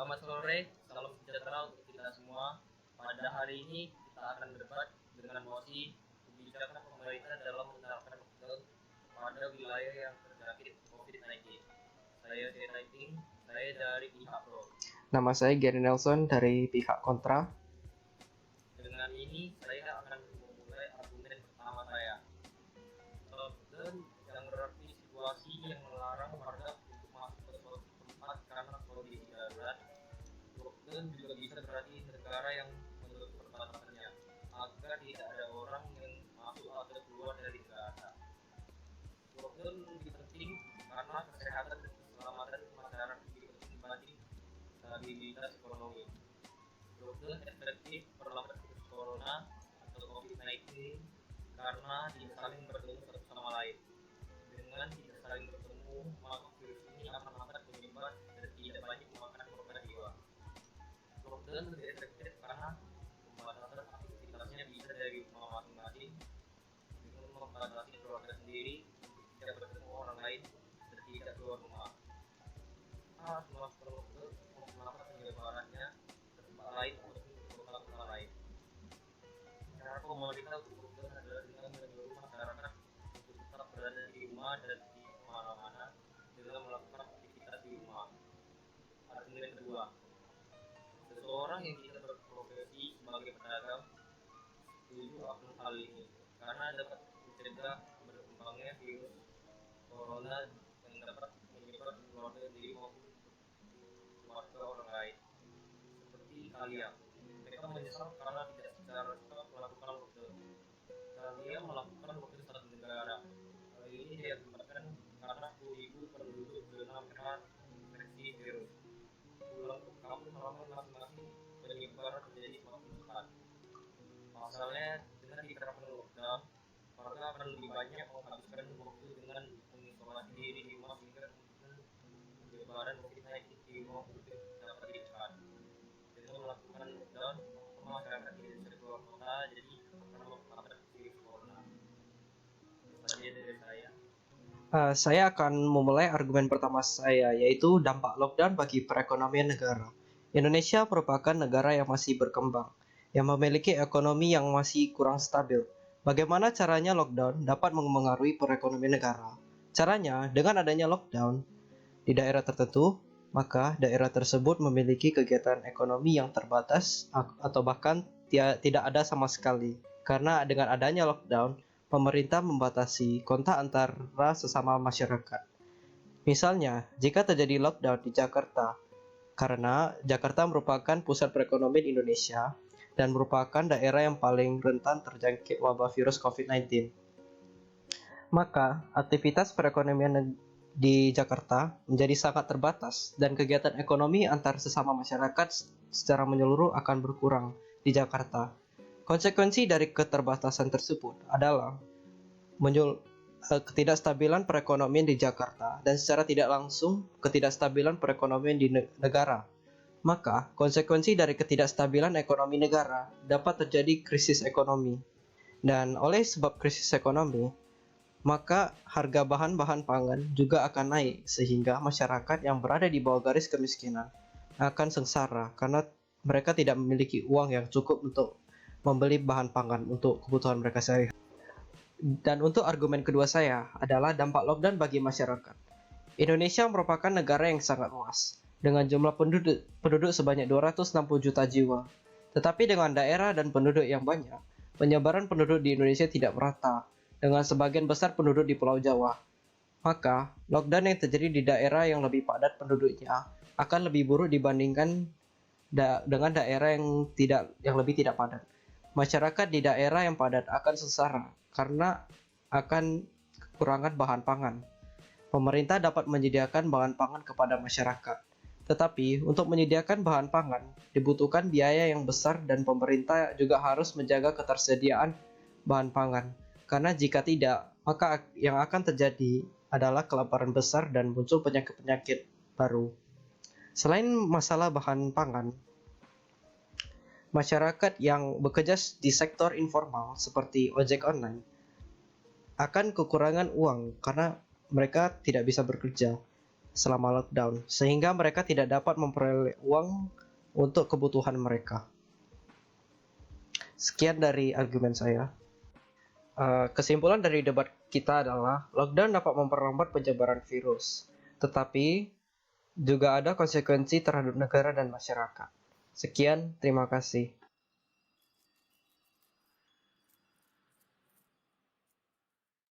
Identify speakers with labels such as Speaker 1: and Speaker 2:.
Speaker 1: Selamat sore, salam sejahtera untuk kita semua. Pada hari ini kita akan berdebat dengan mosi kebijakan pemerintah dalam menerapkan lockdown pada wilayah yang terjangkit COVID-19. Saya Typing, saya dari pihak pro.
Speaker 2: Nama saya Gary Nelson dari pihak kontra.
Speaker 1: Dengan ini saya akan memulai argumen pertama saya. Lockdown yang berarti situasi yang melarang warga untuk masuk ke suatu tempat karena kondisi darurat. Lockdown juga bisa berarti negara yang menutup perbatasannya agar tidak ada orang yang masuk atau keluar dari negara. Lockdown lebih penting karena kesehatan dan keselamatan masyarakat lebih penting dibanding stabilitas ekonomi. Lockdown efektif perlahan virus corona atau COVID-19 karena tidak saling bertemu satu sama lain. Dengan tidak saling bertemu, maka virus ini akan lambat menyebar dan tidak banyak memakan korban jiwa. Lockdown lebih efektif karena pembatasan aktivitasnya bisa dari rumah masing-masing dengan membatasi keluarga sendiri untuk tidak bertemu orang lain dan tidak keluar rumah. Harus melakukan lockdown untuk melakukan penyebarannya ke tempat lain untuk kota-kota lain. Cara pemerintah untuk lockdown adalah dengan menyuruh masyarakat untuk tetap berada di rumah dan di mana-mana dengan melakukan aktivitas di rumah. Argumen kedua, seseorang yang tidak berprofesi sebagai pedagang setuju akan hal ini karena dapat mencegah berkembangnya virus corona yang dapat menyebar ke keluarga sendiri maupun keluarga orang lain. Seperti kalian, mereka menyesal karena tidak secara cepat melakukan lockdown. Kalian melakukan lockdown satu negara. Hal ini diakibatkan karena 10.000 penduduk zona merah terinfeksi virus. Pulang ke kampung halaman masing-masing penyebaran menjadi semakin cepat. Pasalnya, dengan diterapkan lockdown, warga akan lebih banyak menghabiskan waktu dengan mengisolasi diri di rumah sehingga kemungkinan penyebaran COVID-19 di rumah penduduk dapat ditekan. Dengan melakukan lockdown, masyarakat tidak bisa keluar kota, jadi akan memperlambat virus corona. Tadi dari saya.
Speaker 2: Saya akan memulai argumen pertama saya, yaitu dampak lockdown bagi perekonomian negara. Indonesia merupakan negara yang masih berkembang, yang memiliki ekonomi yang masih kurang stabil. Bagaimana caranya lockdown dapat mempengaruhi perekonomian negara? Caranya, dengan adanya lockdown di daerah tertentu, maka daerah tersebut memiliki kegiatan ekonomi yang terbatas atau bahkan tidak ada sama sekali. Karena dengan adanya lockdown, pemerintah membatasi kontak antara sesama masyarakat. Misalnya, jika terjadi lockdown di Jakarta, karena Jakarta merupakan pusat perekonomian Indonesia dan merupakan daerah yang paling rentan terjangkit wabah virus COVID-19. Maka, aktivitas perekonomian di Jakarta menjadi sangat terbatas dan kegiatan ekonomi antar sesama masyarakat secara menyeluruh akan berkurang di Jakarta. Konsekuensi dari keterbatasan tersebut adalah ketidakstabilan perekonomian di Jakarta dan secara tidak langsung ketidakstabilan perekonomian di negara. Maka, konsekuensi dari ketidakstabilan ekonomi negara dapat terjadi krisis ekonomi. Dan oleh sebab krisis ekonomi, maka harga bahan-bahan pangan juga akan naik sehingga masyarakat yang berada di bawah garis kemiskinan akan sengsara karena mereka tidak memiliki uang yang cukup untuk membeli bahan pangan untuk kebutuhan mereka sehari-hari. Dan untuk argumen kedua saya adalah dampak lockdown bagi masyarakat. Indonesia merupakan negara yang sangat luas dengan jumlah penduduk sebanyak 260 juta jiwa. Tetapi dengan daerah dan penduduk yang banyak, penyebaran penduduk di Indonesia tidak merata dengan sebagian besar penduduk di Pulau Jawa. Maka, lockdown yang terjadi di daerah yang lebih padat penduduknya akan lebih buruk dibandingkan dengan daerah yang lebih tidak padat. Masyarakat di daerah yang padat akan sengsara karena akan kekurangan bahan pangan. Pemerintah dapat menyediakan bahan pangan kepada masyarakat. Tetapi, untuk menyediakan bahan pangan, dibutuhkan biaya yang besar dan pemerintah juga harus menjaga ketersediaan bahan pangan. Karena jika tidak, maka yang akan terjadi adalah kelaparan besar dan muncul penyakit-penyakit baru. Selain masalah bahan pangan, masyarakat yang bekerja di sektor informal seperti ojek online akan kekurangan uang karena mereka tidak bisa bekerja. selama lockdown, sehingga mereka tidak dapat memperoleh uang untuk kebutuhan mereka. Sekian dari argumen saya. Kesimpulan dari debat kita adalah lockdown dapat memperlambat penyebaran virus, tetapi juga ada konsekuensi terhadap negara dan masyarakat. Sekian, terima kasih.